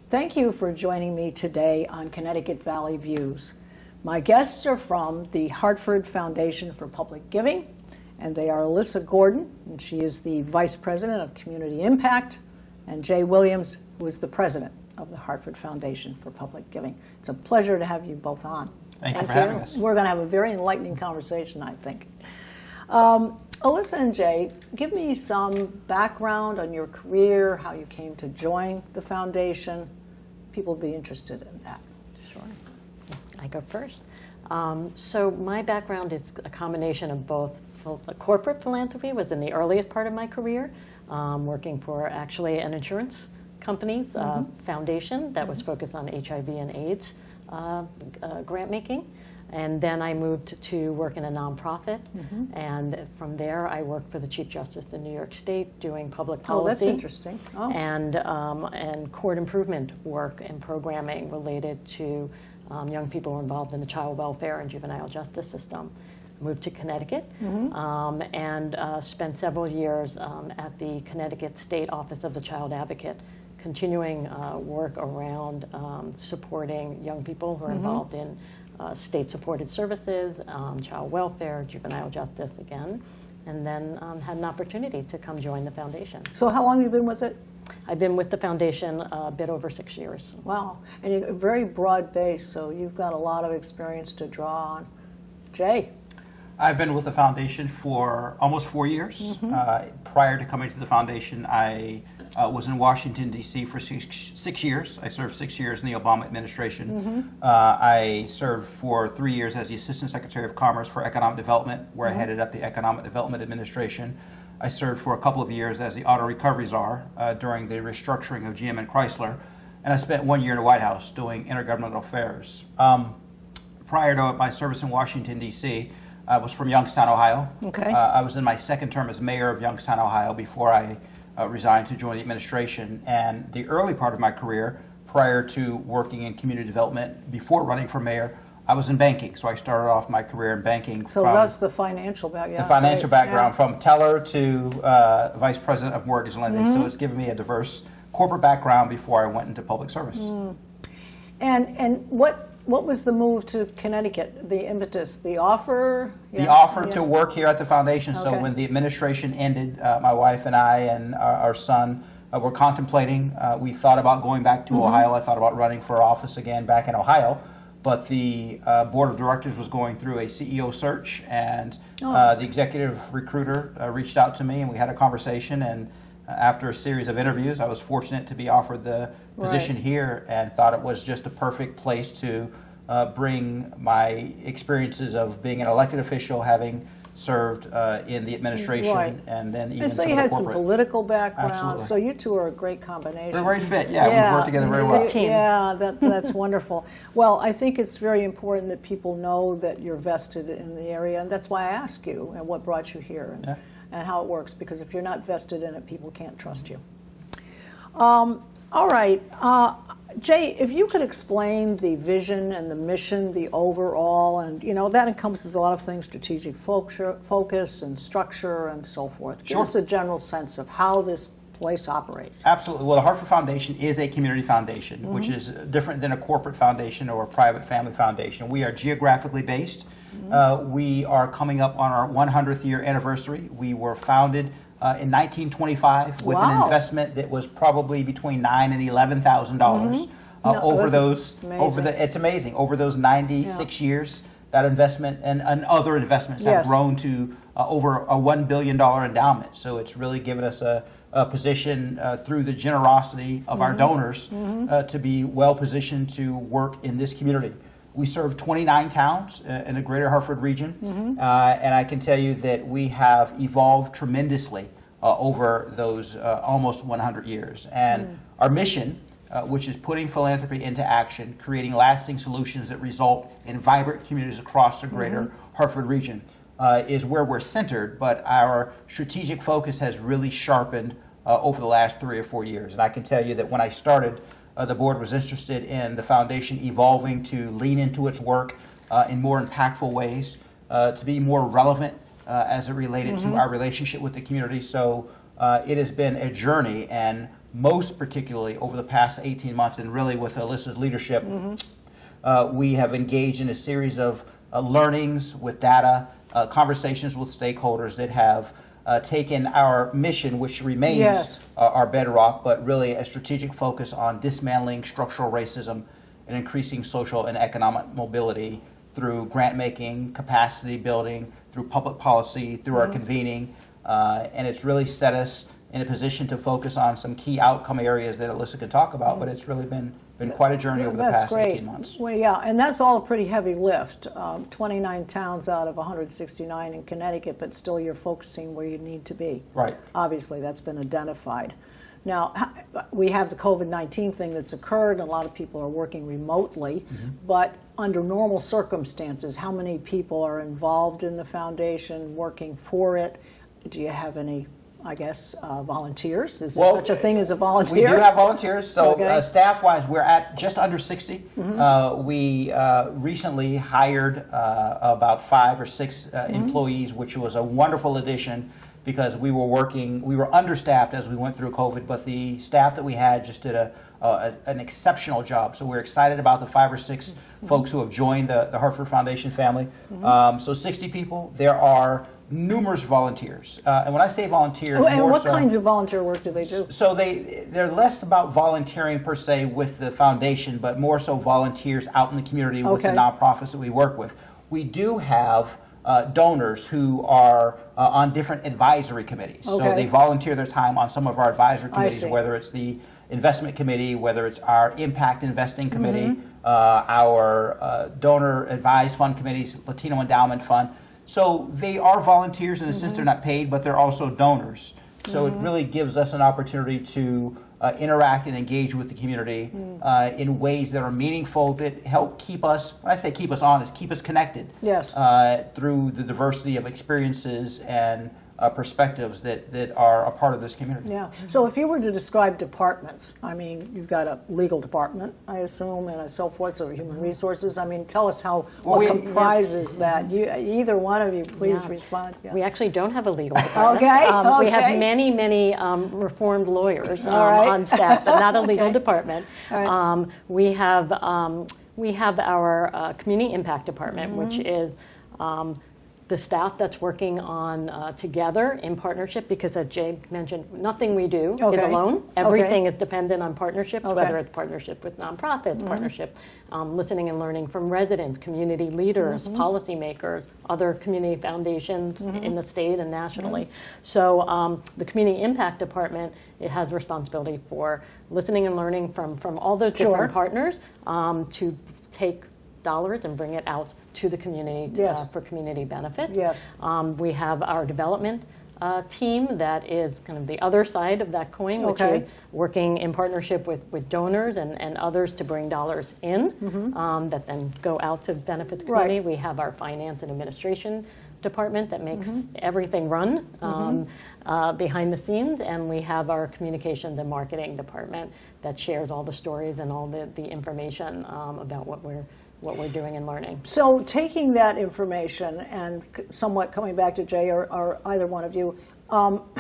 Thank you for joining me today on Connecticut Valley Views. My guests are from the Hartford Foundation for Public Giving, and they are Alyssa Gordon, and she is the Vice President of Community Impact, and Jay Williams, who is the President of the Hartford Foundation for Public Giving. It's a pleasure to have you both on. Thank you for having us. We're going to have a very enlightening conversation, I think. Alyssa and Jay, give me some background on your career, how you came to join the foundation. People will be interested in that. Sure. I go first. So my background is a combination of both corporate philanthropy was in the earliest part of my career, working for actually an insurance company's foundation that was focused on HIV and AIDS grant making. And then I moved to work in a nonprofit, and from there I worked for the Chief Justice in New York State doing public policy. Oh, that's interesting. Oh. And court improvement work and programming related to young people involved in the child welfare and juvenile justice system. Moved to Connecticut and spent several years at the Connecticut State Office of the Child Advocate, continuing work around supporting young people who are involved in state-supported services, child welfare, juvenile justice again, and then had an opportunity to come join the foundation. So how long have you been with it? I've been with the foundation a bit over 6 years. Wow, and you're very broad base, so you've got a lot of experience to draw on. Jay? I've been with the foundation for almost 4 years. Prior to coming to the foundation, I was in Washington, D.C. for six years. I served 6 years in the Obama administration. I served for 3 years as the Assistant Secretary of Commerce for Economic Development, where I headed up the Economic Development Administration. I served for a couple of years as the Auto Recovery Czar during the restructuring of GM and Chrysler. And I spent 1 year in the White House doing intergovernmental affairs. Prior to my service in Washington, D.C., I was from Youngstown, Ohio. Okay. I was in my second term as mayor of Youngstown, Ohio, before I resigned to join the administration. And the early part of my career, prior to working in community development, before running for mayor, I was in banking. So I started off my career in banking. So that's the financial background. The financial background, from teller to vice president of mortgage lending. So it's given me a diverse corporate background before I went into public service. And what was the move to Connecticut, the impetus, the offer? The offer to work here at the foundation. So when the administration ended, my wife and I and our son were contemplating. We thought about going back to Ohio. I thought about running for office again back in Ohio. But the board of directors was going through a CEO search, and the executive recruiter reached out to me, and we had a conversation. And after a series of interviews, I was fortunate to be offered the position here, and thought it was just a perfect place to bring my experiences of being an elected official, having served in the administration, and then even so you had some political background. Absolutely. So you two are a great combination. We're a great fit. Yeah, we've worked together very well. Yeah, that's wonderful. Well, I think it's very important that people know that you're vested in the area, and that's why I ask you and what brought you here and how it works, because if you're not vested in it, people can't trust you. All right. Jay, if you could explain the vision and the mission, the overall, and that encompasses a lot of things, strategic focus and structure and so forth. Give us a general sense of how this place operates. Absolutely. Well, the Hartford Foundation is a community foundation, which is different than a corporate foundation or a private family foundation. We are geographically based. We are coming up on our 100th year anniversary. We were founded in 1925 with an investment that was probably between $9,000 and $11,000 it's amazing, over those 96 years. That investment and other investments have grown to over a $1 billion endowment. So it's really given us a position through the generosity of our donors to be well positioned to work in this community. We serve 29 towns in the greater Hartford region, and I can tell you that we have evolved tremendously over those almost 100 years. And our mission, which is putting philanthropy into action, creating lasting solutions that result in vibrant communities across the greater Hartford region, is where we're centered, but our strategic focus has really sharpened over the last 3 or 4 years. And I can tell you that when I started, the board was interested in the foundation evolving to lean into its work in more impactful ways, to be more relevant as it related to our relationship with the community. So it has been a journey, and most particularly over the past 18 months, and really with Alyssa's leadership, we have engaged in a series of learnings with data, conversations with stakeholders that have taken our mission, which remains our bedrock, but really a strategic focus on dismantling structural racism and increasing social and economic mobility through grant making, capacity building, through public policy, through our convening, and it's really set us in a position to focus on some key outcome areas that Alyssa could talk about, but it's really been quite a journey over the past 18 months. Well, yeah, and that's all a pretty heavy lift. 29 towns out of 169 in Connecticut, but still you're focusing where you need to be. Right. Obviously, that's been identified. Now, we have the COVID-19 thing that's occurred, and a lot of people are working remotely, but under normal circumstances, how many people are involved in the foundation, working for it? Do you have any, I guess, volunteers? Is there such a thing as a volunteer? We do have volunteers. So Okay. Staff-wise, we're at just under 60. We recently hired about 5 or 6 employees, which was a wonderful addition because we were understaffed as we went through COVID, but the staff that we had just did an exceptional job. So we're excited about the 5 or 6 folks who have joined the Hartford Foundation family. So 60 people. There are numerous volunteers, and when I say volunteers, And more what so, kinds of volunteer work do they do? so they're less about volunteering per se with the foundation, but more so volunteers out in the community with the Okay. nonprofits that we work with. We do have donors who are on different advisory committees. So Okay. they volunteer their time on some of our advisory committees, see. whether it's the investment committee, whether it's our impact investing committee, our donor advised fund committees, Latino Endowment Fund. So they are volunteers in the sense they're not paid, but they're also donors. So it really gives us an opportunity to interact and engage with the community in ways that are meaningful, that help keep us, when I say keep us honest, keep us connected. Yes. Through the diversity of experiences and perspectives that are a part of this community. Yeah. So if you were to describe departments, I mean, you've got a legal department, I assume, and so forth, so human resources. I mean, tell us what comprises that. Either one of you, please respond. Yeah. We actually don't have a legal department. Okay, We have okay. many reformed lawyers All right. on staff, but not a legal Okay. department. All right. We have our community impact department, which is the staff that's working on together in partnership, because as Jay mentioned, nothing we do is Okay. alone. Okay. Everything is dependent on partnerships, Okay. whether it's partnership with nonprofits, partnership, listening and learning from residents, community leaders, policymakers, other community foundations in the state and nationally. So the Community Impact Department, it has responsibility for listening and learning from all those Sure. different partners to take dollars and bring it out to the community Yes. for community benefit. Yes. We have our development team that is kind of the other side of that coin, which Okay. is working in partnership with donors and others to bring dollars in that then go out to benefit the community. Right. We have our finance and administration department that makes everything run behind the scenes, and we have our communications and marketing department that shares all the stories and all the information about what we're doing and learning. So taking that information and somewhat coming back to Jay or either one of you,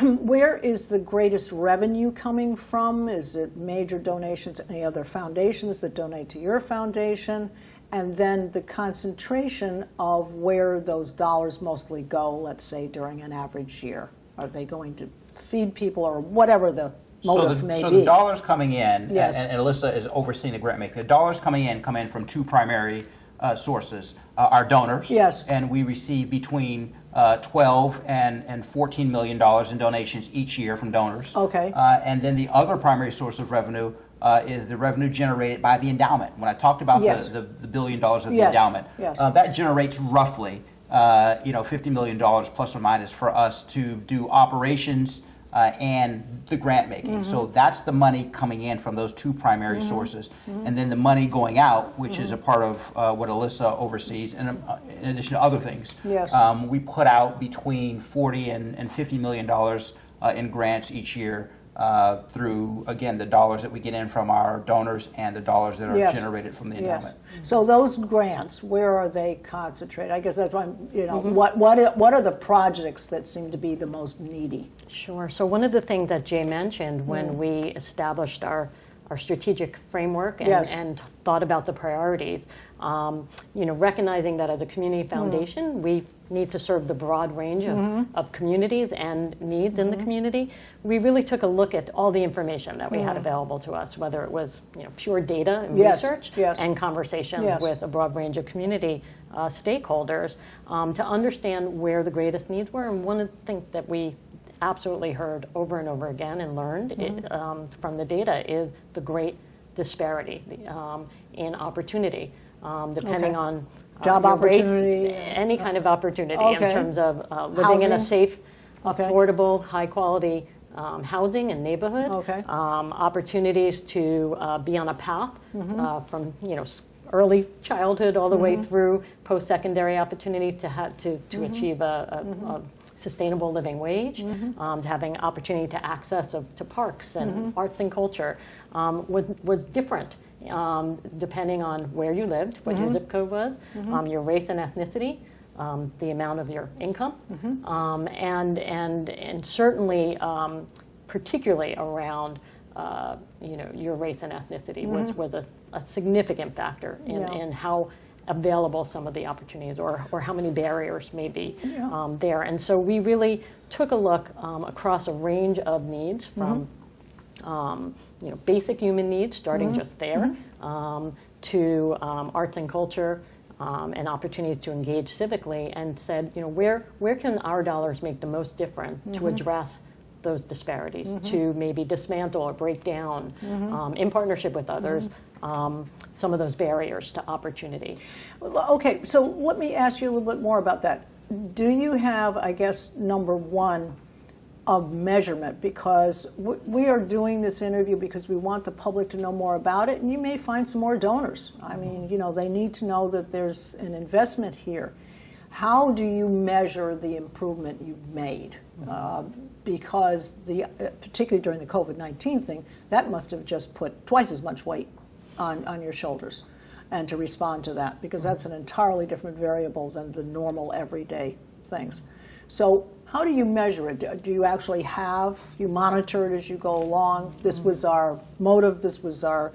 where is the greatest revenue coming from? Is it major donations, any other foundations that donate to your foundation? And then the concentration of where those dollars mostly go, let's say during an average year. Are they going to feed people or whatever the motive may So be? the dollars coming in, Yes. and Alyssa is overseeing the grant making. The dollars come in from 2 primary sources. Our donors, Yes. and we receive between 12 and $14 million in donations each year from donors. Okay. And then the other primary source of revenue is the revenue generated by the endowment. When I talked about Yes. the $1 billion of the Yes. endowment, Yes. that generates roughly $50 million plus or minus for us to do operations and the grant making. So that's the money coming in from those 2 primary sources. And then the money going out, which is a part of what Alyssa oversees, and in addition to other things. Yes. We put out between $40 and $50 million in grants each year through, again, the dollars that we get in from our donors and the dollars that are Yes. generated from the Yes. endowment. So those grants, where are they concentrated? I guess that's why, what are the projects that seem to be the most needy? Sure. So one of the things that Jay mentioned when we established our strategic framework and, Yes. and thought about the priorities, recognizing that as a community foundation, we need to serve the broad range of communities and needs in the community. We really took a look at all the information that we had available to us, whether it was pure data and Yes. research Yes. and conversations Yes. with a broad range of community stakeholders to understand where the greatest needs were. And one of the things that we absolutely heard over and over again and learned from the data is the great disparity in opportunity, depending Okay. on Job your race, opportunity. any kind of opportunity Okay. in terms of living in a Housing. safe, Okay. affordable, high quality housing and neighborhood. Okay. Opportunities to be on a path from early childhood all the way through post-secondary opportunity to achieve a sustainable living wage, to having opportunity to access to parks and arts and culture was different depending on where you lived, what your zip code was, your race and ethnicity, the amount of your income, and certainly particularly around your race and ethnicity was a significant factor in how available some of the opportunities or how many barriers may be there. And so we really took a look across a range of needs from basic human needs, starting just there, to arts and culture and opportunities to engage civically, and said, where can our dollars make the most difference to address those disparities, to maybe dismantle or break down, in partnership with others, some of those barriers to opportunity. Okay, so let me ask you a little bit more about that. Do you have, I guess, number one, of measurement? Because we are doing this interview because we want the public to know more about it, and you may find some more donors. I mean, they need to know that there's an investment here. How do you measure the improvement you've made? Because particularly during the COVID-19 thing, that must have just put twice as much weight on your shoulders, and to respond to that, because that's an entirely different variable than the normal everyday things. So how do you measure it? Do you actually you monitor it as you go along? This was our motive, this was our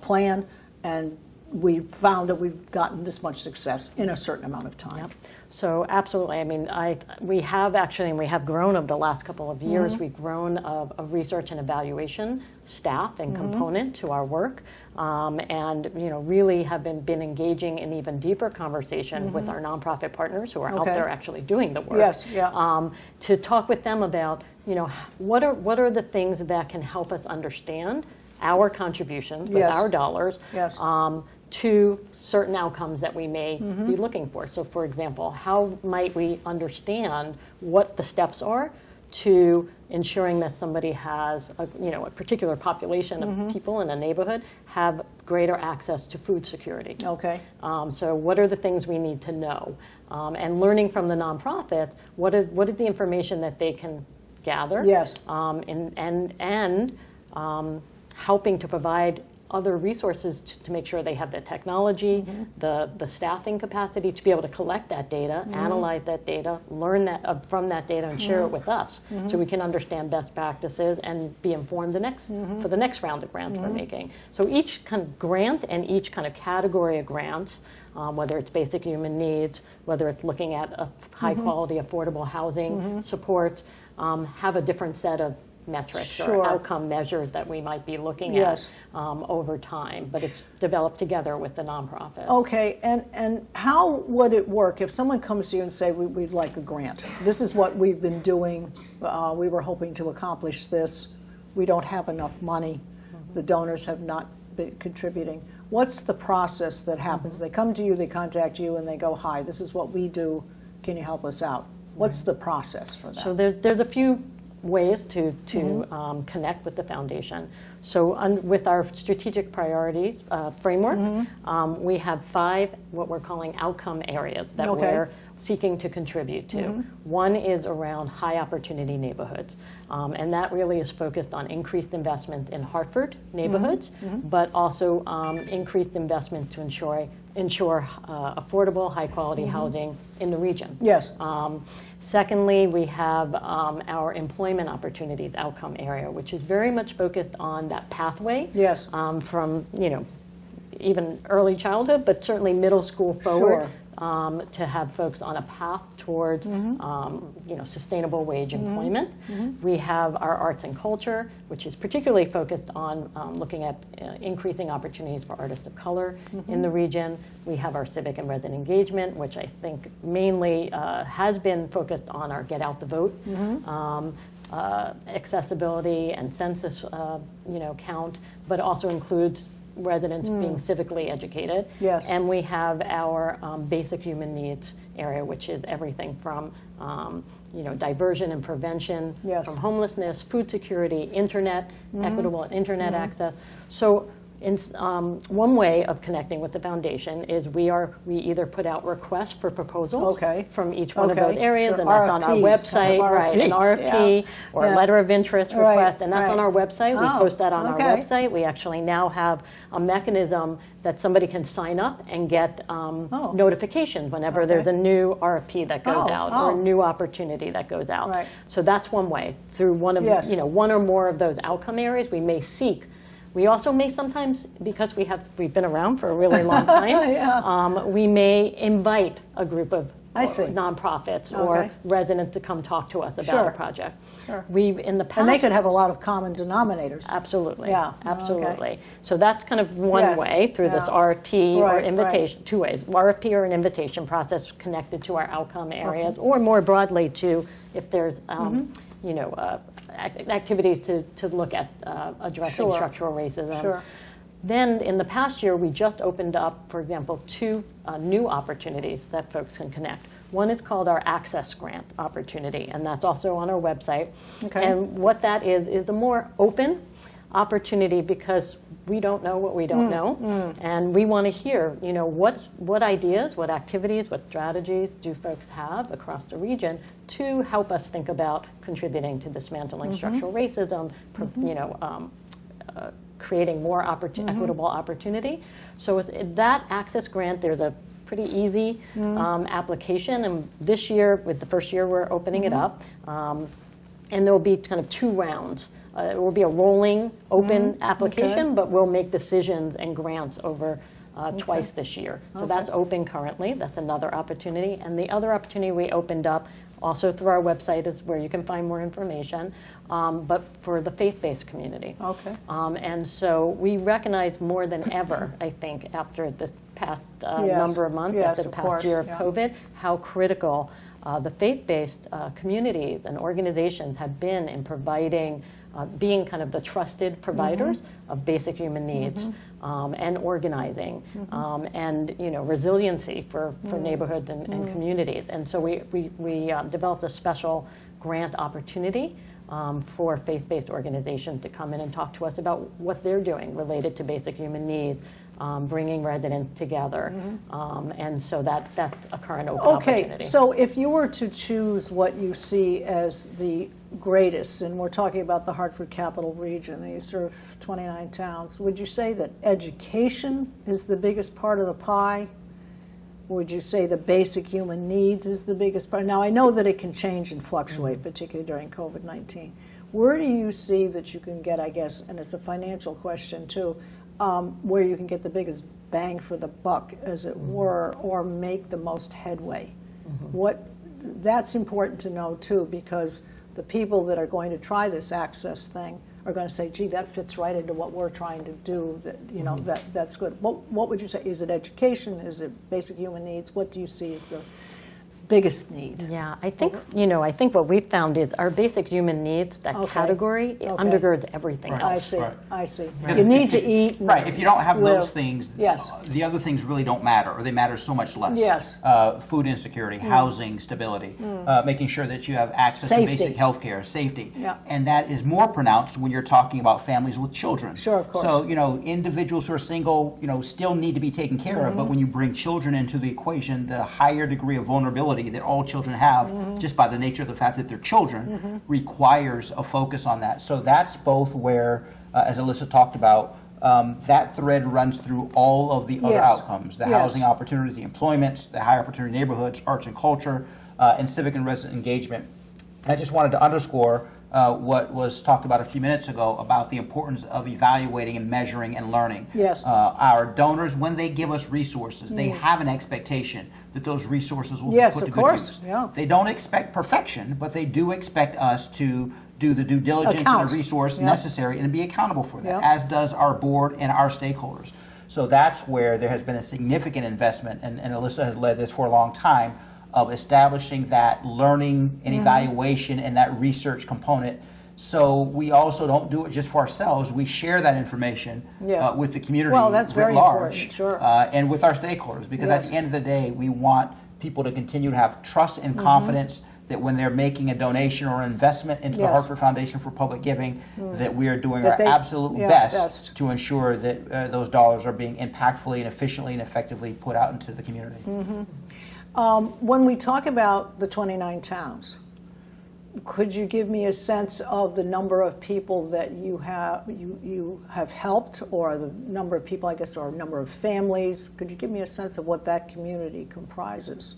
plan, and we found that we've gotten this much success in a certain amount of time. Yep. So absolutely. I mean, we have grown over the last couple of years. We've grown a research and evaluation staff and component to our work, and really have been engaging in even deeper conversation with our nonprofit partners who are out there actually doing the work. Yes, yeah. To talk with them about what are the things that can help us understand our contributions with our dollars. Yes. To certain outcomes that we may be looking for. So, for example, how might we understand what the steps are to ensuring that somebody has a particular population of people in a neighborhood have greater access to food security? Okay. So what are the things we need to know? And learning from the nonprofits, what is the information that they can gather? Yes. And helping to provide other resources to make sure they have the technology, the staffing capacity to be able to collect that data, analyze that data, learn that from that data, and share it with us, so we can understand best practices and be informed for the next round of grants we're making. So each kind of grant and each kind of category of grants, whether it's basic human needs, whether it's looking at high quality affordable housing supports, have a different set of metrics or outcome measures that we might be looking at over time, but it's developed together with the nonprofits. Okay, and how would it work if someone comes to you and say, we'd like a grant? This is what we've been doing. We were hoping to accomplish this. We don't have enough money. The donors have not been contributing. What's the process that happens? They come to you, they contact you, and they go, hi, this is what we do. Can you help us out? What's the process for that? So there's a few ways to connect with the foundation. So with our strategic priorities framework, we have 5 what we're calling outcome areas that seeking to contribute to. One is around high opportunity neighborhoods, and that really is focused on increased investment in Hartford neighborhoods, but also increased investment to ensure affordable, high quality housing in the region. Yes. Secondly, we have our employment opportunities outcome area, which is very much focused on that pathway. Yes. From, even early childhood, but certainly middle school forward. Sure. To have folks on a path towards sustainable wage employment. We have our arts and culture, which is particularly focused on looking at increasing opportunities for artists of color in the region. We have our civic and resident engagement, which I think mainly has been focused on our get out the vote. Accessibility and census count, but also includes residents being civically educated. Yes. And we have our basic human needs area, which is everything from diversion and prevention, Yes. from homelessness, food security, internet, equitable internet access. So one way of connecting with the foundation is we either put out requests for proposals from each one of those areas, Sure. and that's on our website, right? An RFP or a letter of interest request, and that's on our website. We post that on our website. We actually now have a mechanism that somebody can sign up and get notifications whenever there's a new RFP that goes out or a new opportunity that goes out. Right. So that's one way. Through one of one or more of those outcome areas, we may seek. We also may sometimes, because we've been around for a really long time, we may invite a group of nonprofits or residents to come talk to us about a project. Sure. We've in the past, And they could have a lot of common denominators. absolutely, Yeah. absolutely. Okay. So that's kind of one way through this RFP or Right, invitation. Two ways: RFP or an invitation process connected to our outcome areas, or more broadly to if there's activities to look at addressing structural racism. Sure. Then in the past year, we just opened up, for example, 2 new opportunities that folks can connect. One is called our Access Grant opportunity, and that's also on our website. Okay. And what that is a more open opportunity because we don't know what we don't know, and we want to hear, what ideas, what activities, what strategies do folks have across the region to help us think about contributing to dismantling structural racism, creating more equitable opportunity. So with that Access Grant, there's a pretty easy application, and this year, with the first year, we're opening it up, and there will be kind of 2 rounds. It will be a rolling open application, but we'll make decisions and grants over twice this year. So that's open currently. That's another opportunity. And the other opportunity we opened up also through our website is where you can find more information, but for the faith-based community. Okay. And so we recognize more than ever, I think, after this past number of months, after the past year of COVID, how critical the faith-based communities and organizations have been in providing, being kind of the trusted providers of basic human needs and organizing and resiliency for neighborhoods and communities. And so we developed a special grant opportunity for faith-based organizations to come in and talk to us about what they're doing related to basic human needs, bringing residents together. And so that's a current open opportunity. Okay, so if you were to choose what you see as the greatest, and we're talking about the Hartford Capital Region, and you serve 29 towns, would you say that education is the biggest part of the pie? Would you say the basic human needs is the biggest part? Now, I know that it can change and fluctuate, particularly during COVID-19. Where do you see that you can get, I guess, and it's a financial question too, where you can get the biggest bang for the buck, as it were, or make the most headway? That's important to know too, because the people that are going to try this access thing are going to say, gee, that fits right into what we're trying to do, that's good. What would you say? Is it education? Is it basic human needs? What do you see as the biggest need? Yeah, I think what we've found is our basic human needs, that category, it undergirds everything else. I see. You need to eat. Right, if you don't have live. those things, Yes. the other things really don't matter, or they matter so much less. Yes. Food insecurity, housing stability, making sure that you have access to basic health care, safety. Yeah. And that is more pronounced when you're talking about families with children. Sure, of course. So, individuals who are single, still need to be taken care of, but when you bring children into the equation, the higher degree of vulnerability ability that all children have, just by the nature of the fact that they're children, requires a focus on that. So that's both where, as Alyssa talked about, that thread runs through all of the other outcomes, the housing opportunities, the employments, the high opportunity neighborhoods, arts and culture, and civic and resident engagement. And I just wanted to underscore what was talked about a few minutes ago about the importance of evaluating and measuring and learning. Yes. Our donors, when they give us resources, they have an expectation that those resources will be put to good use. Yeah. They don't expect perfection, but they do expect us to do the due diligence and the resource necessary and be accountable for that, as does our board and our stakeholders. So that's where there has been a significant investment, and Alyssa has led this for a long time, of establishing that learning and evaluation and that research component. So we also don't do it just for ourselves. We share that information with the community writ large, and with our stakeholders, because at the end of the day, we want people to continue to have trust and confidence that when they're making a donation or investment into the Hartford Foundation for Public Giving, that we are doing our absolute best to ensure that those dollars are being impactfully and efficiently and effectively put out into the community. When we talk about the 29 towns, could you give me a sense of the number of people that you have helped, or the number of people, I guess, or number of families? Could you give me a sense of what that community comprises?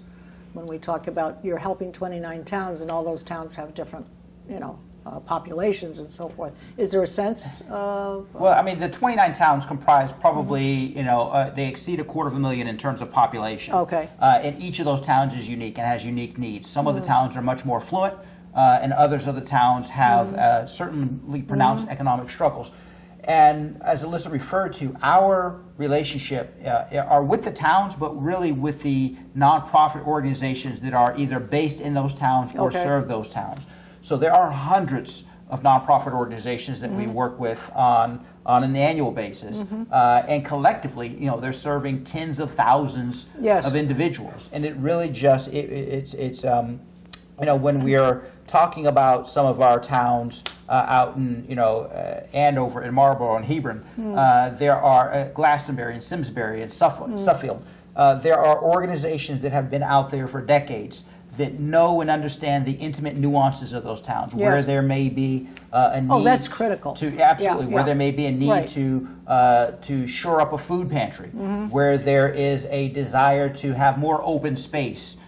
When we talk about you're helping 29 towns, and all those towns have different, populations and so forth. Is there a sense of? Well, I mean, the 29 towns comprise probably, they exceed 250,000 in terms of population. Okay. And each of those towns is unique and has unique needs. Some of the towns are much more affluent, and others of the towns have certainly pronounced economic struggles. And as Alyssa referred to, our relationship are with the towns, but really with the nonprofit organizations that are either based in those towns or serve those towns. So there are hundreds of nonprofit organizations that we work with on an annual basis, and collectively, they're serving tens of thousands of individuals. And it really just when we are talking about some of our towns out in Andover and Marlborough and Hebron, there are Glastonbury and Simsbury and Suffield. There are organizations that have been out there for decades that know and understand the intimate nuances of those towns, where there may be a need. Oh, that's critical. Where there may be a need to shore up a food pantry, where there is a desire to have more open space.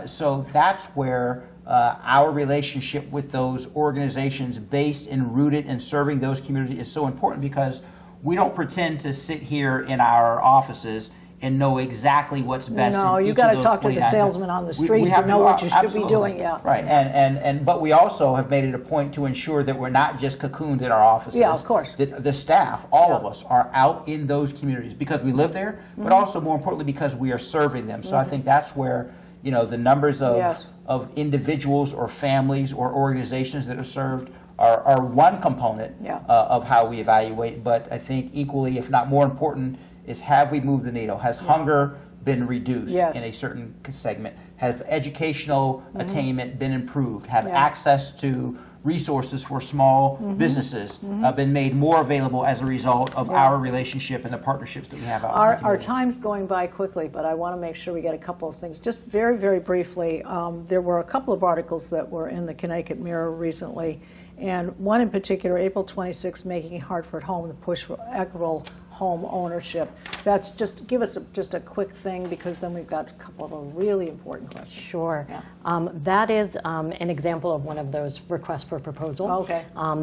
So that's where our relationship with those organizations based and rooted in serving those communities is so important, because we don't pretend to sit here in our offices and know exactly what's best. No, you got to talk to the salesman on the street to know what you should be doing. Right, but we also have made it a point to ensure that we're not just cocooned in our offices. Yeah, of course. That the staff, all of us, are out in those communities because we live there, but also more importantly because we are serving them. So I think that's where the numbers of individuals or families or organizations that are served are one component of how we evaluate. But I think equally, if not more important, is have we moved the needle? Has hunger been reduced in a certain segment? Has educational attainment been improved? Have access to resources for small businesses been made more available as a result of our relationship and the partnerships that we have out there? Our time's going by quickly, but I want to make sure we get a couple of things. Just very, very briefly, there were a couple of articles that were in the Connecticut Mirror recently, and one in particular, April 26, Making Hartford Home, the push for equitable home ownership. That's give us just a quick thing, because then we've got a couple of really important questions. Sure. That is an example of one of those requests for proposal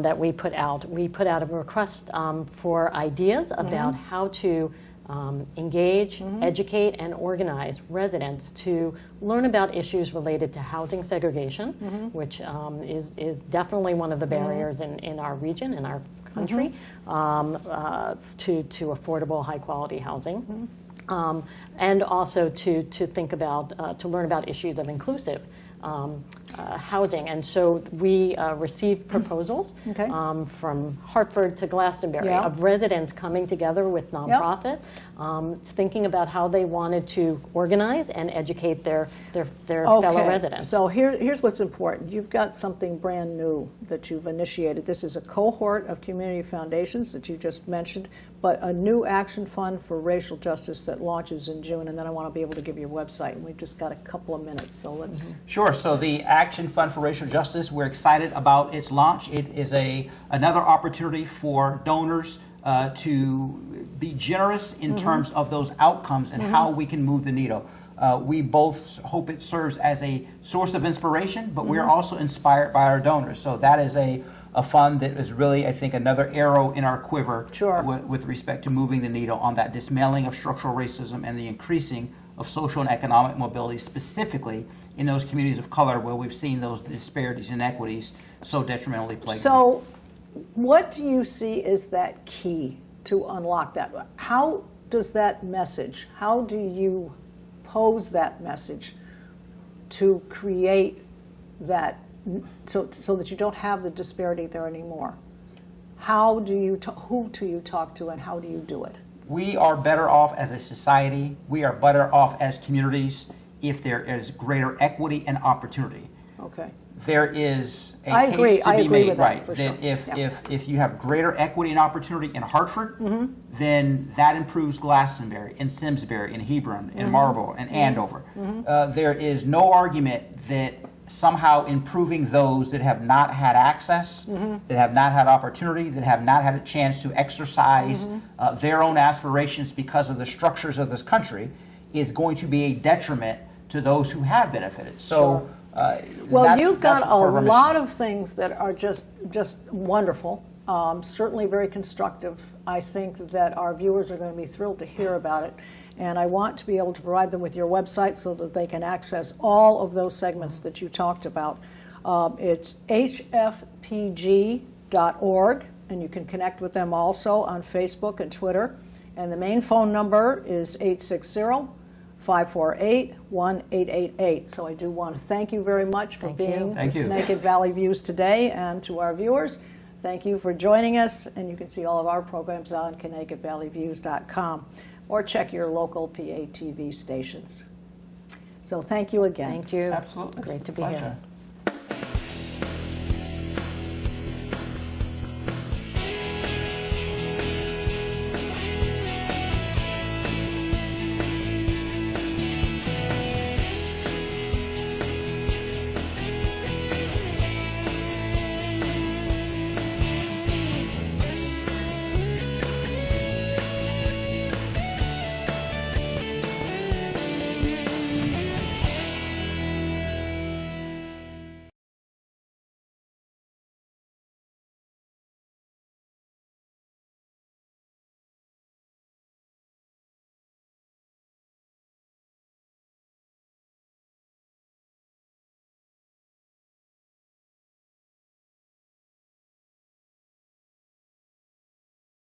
that we put out. We put out a request for ideas about how to engage, educate, and organize residents to learn about issues related to housing segregation, which is definitely one of the barriers in our region, in our country, to affordable, high-quality housing, and also to think about, to learn about issues of inclusive housing. And so we received proposals from Hartford to Glastonbury of residents coming together with nonprofits, thinking about how they wanted to organize and educate their fellow residents. So here's what's important. You've got something brand new that you've initiated. This is a cohort of community foundations that you just mentioned, but a new action fund for racial justice that launches in June, and then I want to be able to give you a website, and we've just got a couple of minutes, so let's... Sure. So the Action Fund for Racial Justice, we're excited about its launch. It is another opportunity for donors to be generous in terms of those outcomes and how we can move the needle. We both hope it serves as a source of inspiration, but we're also inspired by our donors. So that is a fund that is really, I think, another arrow in our quiver with respect to moving the needle on that dismantling of structural racism and the increasing of social and economic mobility, specifically in those communities of color where we've seen those disparities and inequities so detrimentally plaguing. So what do you see as that key to unlock that? How does that message, how do you pose that message to create that, so that you don't have the disparity there anymore? How do you, who do you talk to, and how do you do it? We are better off as a society, we are better off as communities if there is greater equity and opportunity. Okay. There is a I case agree. to I be agree made, with that, right? for That sure. if you have greater equity and opportunity in Hartford, then that improves Glastonbury, and Simsbury, and Hebron, and Marlborough, and Andover. There is no argument that somehow improving those that have not had access, that have not had opportunity, that have not had a chance to exercise their own aspirations because of the structures of this country is going to be a detriment to those who have benefited. So. Well, you've got a part of our lot mission. of things that are just wonderful, certainly very constructive. I think that our viewers are going to be thrilled to hear about it, and I want to be able to provide them with your website so that they can access all of those segments that you talked about. It's hfpg.org, and you can connect with them also on Facebook and Twitter, and the main phone number is 860-548-1888. So I do want to thank you very much for being with Connecticut Valley Views today, and to our viewers, thank you for joining us, and you can see all of our programs on ConnecticutValleyViews.com or check your local PA TV stations. So thank you again. Thank you. Absolutely. Great to be here.